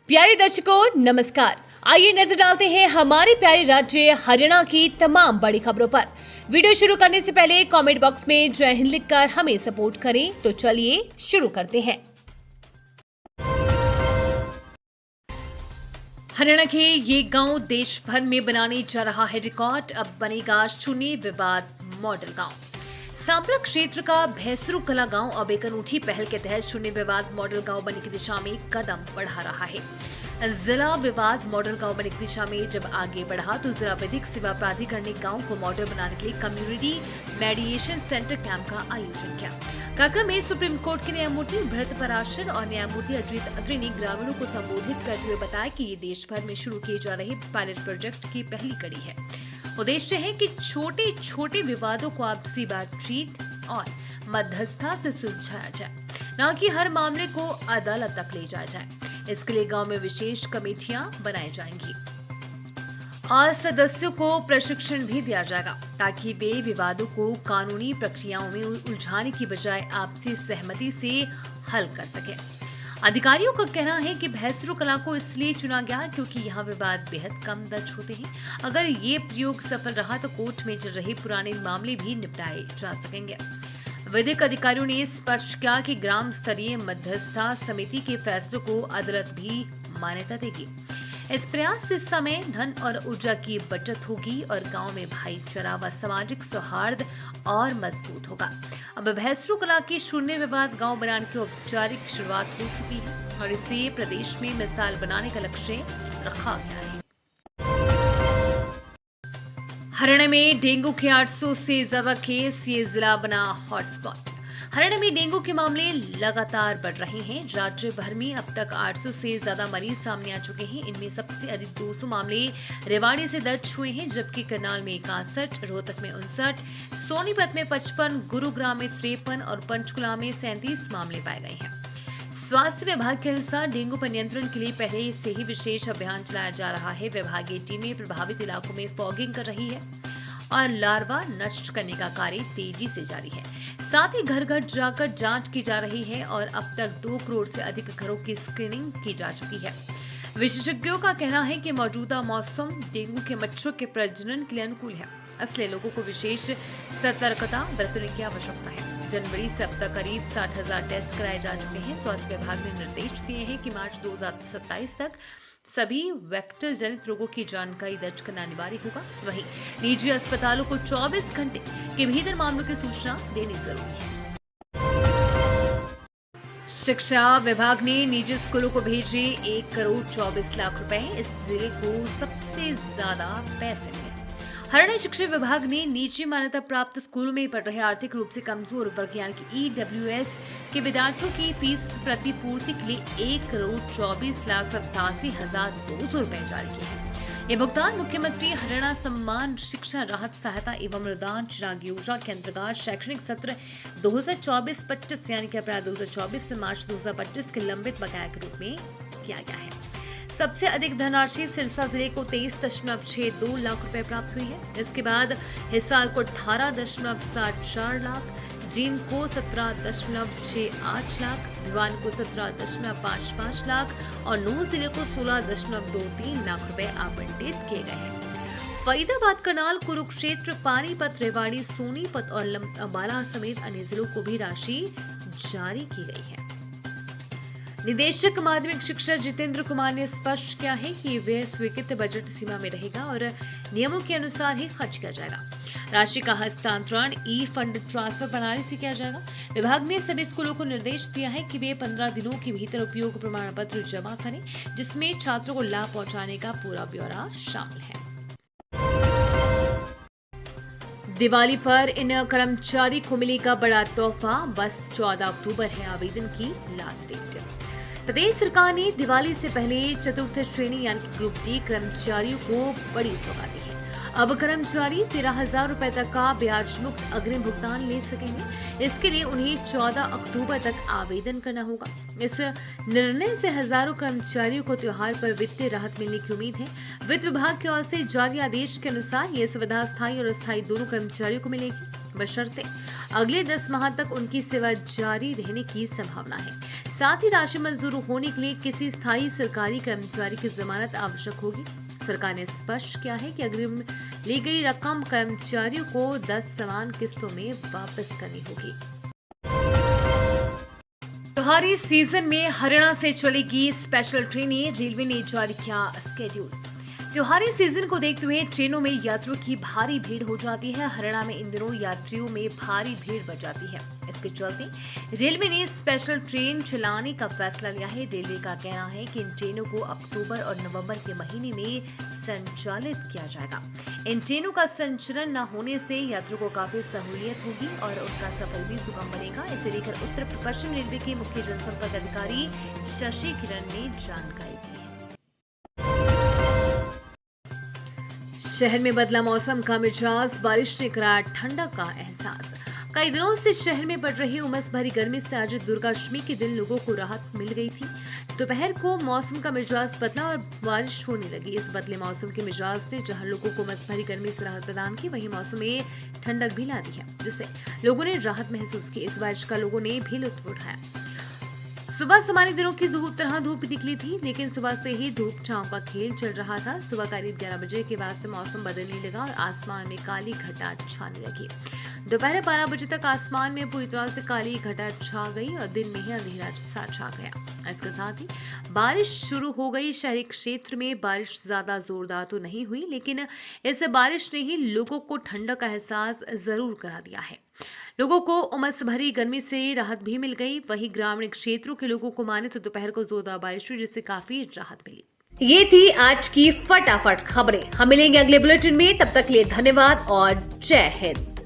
प्यारे दर्शकों नमस्कार। आइए नजर डालते हैं हमारे प्यारे राज्य हरियाणा की तमाम बड़ी खबरों पर। वीडियो शुरू करने से पहले कमेंट बॉक्स में जय हिंद लिखकर हमें सपोर्ट करें। तो चलिए शुरू करते हैं। हरियाणा के ये गांव देश भर में बनाने जा रहा है रिकॉर्ड। अब बनेगा शून्य विवाद मॉडल गांव। सांपला क्षेत्र का भैंसरू कला गांव अब एक अनूठी पहल के तहत शून्य विवाद मॉडल गांव बनने की दिशा में कदम बढ़ा रहा है। जिला विवाद मॉडल गांव बनने की दिशा में जब आगे बढ़ा तो जिला विधिक सेवा प्राधिकरण ने गांव को मॉडल बनाने के लिए कम्युनिटी मेडिएशन सेंटर कैंप का आयोजन किया। कार्यक्रम में सुप्रीम कोर्ट के न्यायमूर्ति भरत पराशर और न्यायमूर्ति अजीत अत्री ने ग्रामीणों को संबोधित करते हुए बताया कि ये देश भर में शुरू किए जा रहे पायलट प्रोजेक्ट की पहली कड़ी है। उद्देश्य है कि छोटे छोटे विवादों को आपसी बातचीत और मध्यस्थता से सुलझाया जाए, न कि हर मामले को अदालत तक ले जाया जाए। इसके लिए गांव में विशेष कमेटियां बनाई जाएंगी और सदस्यों को प्रशिक्षण भी दिया जाएगा ताकि वे विवादों को कानूनी प्रक्रियाओं में उलझाने की बजाय आपसी सहमति से हल कर सके। अधिकारियों का कहना है कि भैंसरू कला को इसलिए चुना गया क्योंकि यहाँ विवाद बेहद कम दर्ज होते हैं। अगर ये प्रयोग सफल रहा तो कोर्ट में चल रहे पुराने मामले भी निपटाए जा सकेंगे। विधिक अधिकारियों ने स्पष्ट किया कि ग्राम स्तरीय मध्यस्थता समिति के फैसलों को अदालत भी मान्यता देगी। इस प्रयास से समय, धन और ऊर्जा की बचत होगी और गांव में भाईचारा व सामाजिक सौहार्द और मजबूत होगा। अब भैंसरू कला के शून्य विवाद गांव बनाने की औपचारिक शुरुआत हो चुकी है और इसे प्रदेश में मिसाल बनाने का लक्ष्य रखा गया है। हरियाणा में डेंगू के 800 से ज्यादा केस, ये जिला बना हॉटस्पॉट। हरियाणा में डेंगू के मामले लगातार बढ़ रहे हैं। राज्य भर में अब तक 800 से ज्यादा मरीज सामने आ चुके हैं। इनमें सबसे अधिक 200 मामले रेवाड़ी से दर्ज हुए हैं, जबकि करनाल में 61, रोहतक में 59, सोनीपत में 55, गुरुग्राम में 53 और पंचकुला में 37 मामले पाए गए हैं। स्वास्थ्य विभाग के अनुसार डेंगू पर नियंत्रण के लिए पहले से ही विशेष अभियान चलाया जा रहा है। विभागीय टीमें प्रभावित इलाकों में फॉगिंग कर रही है और लार्वा नष्ट करने का कार्य तेजी से जारी है। साथ ही घर घर जाकर जांच की जा रही है और अब तक 2 करोड़ से अधिक घरों की स्क्रीनिंग की जा चुकी है। विशेषज्ञों का कहना है कि मौजूदा मौसम डेंगू के मच्छरों के प्रजनन के लिए अनुकूल है, इसलिए लोगों को विशेष सतर्कता बरतने की आवश्यकता है। जनवरी से अब तक करीब 60,000 टेस्ट कराए जा चुके हैं। स्वास्थ्य विभाग ने निर्देश दिए हैं कि मार्च 2027 तक सभी वेक्टर जनित रोगों की जानकारी दर्ज करना अनिवार्य होगा। वहीं निजी अस्पतालों को 24 घंटे के भीतर मामलों की सूचना देनी जरूरी है। शिक्षा विभाग ने निजी स्कूलों को भेजे 1 करोड़ 24 लाख रुपए। इस जिले को सबसे ज्यादा पैसे मिले। हरियाणा शिक्षा विभाग ने निजी मान्यता प्राप्त स्कूलों में पढ़ रहे आर्थिक रूप से कमजोर वर्ग यानी कि EWS के विद्यार्थियों की फीस प्रतिपूर्ति के लिए 1 करोड़ 24,87,200 रुपए जारी किए हैं। ये भुगतान मुख्यमंत्री हरियाणा सम्मान शिक्षा राहत सहायता एवं अनुदान चिराग योजना के अंतर्गत शैक्षणिक सत्र 2024-25 यानी कि अप्रैल 2024 से मार्च 2025 के लंबित बकाया के रूप में किया गया है। सबसे अधिक धनराशि सिरसा जिले को 23.62 लाख रुपए प्राप्त हुई है। इसके बाद हिसार को 18.74 लाख, जींद को 17.68 लाख, भिवानी को 17.55 लाख और नूंह जिले को 16.23 लाख रुपए आवंटित किए गए हैं। फरीदाबाद, करनाल, कुरुक्षेत्र, पानीपत, रेवाड़ी, सोनीपत और अंबाला समेत अन्य जिलों को भी राशि जारी की गई है। निदेशक माध्यमिक शिक्षा जितेंद्र कुमार ने स्पष्ट किया है कि व्यय स्वीकृत बजट सीमा में रहेगा और नियमों के अनुसार ही खर्च किया जाएगा। राशि का हस्तांतरण ई-फंड ट्रांसफर प्रणाली से किया जाएगा। विभाग ने सभी स्कूलों को निर्देश दिया है कि वे 15 दिनों के भीतर उपयोग प्रमाण पत्र जमा करें, जिसमें छात्रों को लाभ पहुंचाने का पूरा ब्यौरा शामिल है। दिवाली पर इन कर्मचारी को मिलेगा बड़ा तोहफा। बस 14 अक्टूबर है आवेदन की लास्ट डेट। प्रदेश सरकार ने दिवाली से पहले चतुर्थ श्रेणी यानी कि ग्रुप डी कर्मचारियों को बड़ी सौगात दी है। अब कर्मचारी 13,000 रुपए तक का ब्याज मुक्त अग्रिम भुगतान ले सकेंगे। इसके लिए उन्हें 14 अक्टूबर तक आवेदन करना होगा। इस निर्णय से हजारों कर्मचारियों को त्योहार पर वित्तीय राहत मिलने की उम्मीद है। वित्त विभाग की ओर से जारी आदेश के अनुसार ये सुविधा स्थायी और अस्थायी दोनों कर्मचारियों को मिलेगी, बशर्ते अगले 10 माह तक उनकी सेवा जारी रहने की संभावना है। साथ ही राशि मंजूर होने के लिए किसी स्थायी सरकारी कर्मचारी की जमानत आवश्यक होगी। सरकार ने स्पष्ट किया है कि अग्रिम ली गई रकम कर्मचारियों को 10 समान किस्तों में वापस करनी होगी। त्योहारी सीजन में हरियाणा से चलेगी स्पेशल ट्रेनें, रेलवे ने जारी किया स्केड्यूल। त्योहारी सीजन को देखते हुए ट्रेनों में यात्रियों की भारी भीड़ हो जाती है। हरियाणा में इन दिनों यात्रियों में भारी भीड़ बढ़ जाती है। इसके चलते रेलवे ने स्पेशल ट्रेन चलाने का फैसला लिया है। रेलवे का कहना है कि इन ट्रेनों को अक्टूबर और नवंबर के महीने में संचालित किया जाएगा। इन ट्रेनों का संचालन न होने से यात्रियों को काफी सहूलियत होगी और उनका सफर भी सुगम बनेगा। इसे लेकर उत्तर पश्चिम रेलवे के मुख्य जनसंपर्क अधिकारी शशि किरण ने जानकारी दी है। शहर में बदला मौसम का मिजाज, बारिश ने कराया ठंडक का एहसास। कई दिनों से शहर में बढ़ रही उमस भरी गर्मी से आज दुर्गाष्टमी के दिन लोगों को राहत मिल गई थी। दोपहर को मौसम का मिजाज बदला और बारिश होने लगी। इस बदले मौसम के मिजाज ने जहां लोगों को उमस भरी गर्मी से राहत प्रदान की, वहीं मौसम में ठंडक भी ला दी है, जिससे लोगों ने राहत महसूस की। इस बारिश का लोगों ने भी लुत्फ उठाया। सुबह सामान्य दिनों की तरह धूप निकली थी, लेकिन सुबह से ही धूप छांव का खेल चल रहा था। सुबह करीब 11 बजे के बाद से मौसम बदलने लगा और आसमान में काली घटा छाने लगी। दोपहर 12 बजे तक आसमान में पूरी तरह से काली घटा छा गई और दिन में ही अंधेरा सा छा गया। इसके साथ ही बारिश शुरू हो गई। शहरी क्षेत्र में बारिश ज्यादा जोरदार तो नहीं हुई, लेकिन इस बारिश ने ही लोगों को ठंडक का एहसास जरूर करा दिया है। लोगों को उमस भरी गर्मी से राहत भी मिल गई। वहीं ग्रामीण क्षेत्रों के लोगों को माने तो दोपहर को जोरदार बारिश हुई, जिससे काफी राहत मिली। ये थी आज की फटाफट खबरें। हम मिलेंगे अगले बुलेटिन में, तब तक के लिए धन्यवाद और जय हिंद।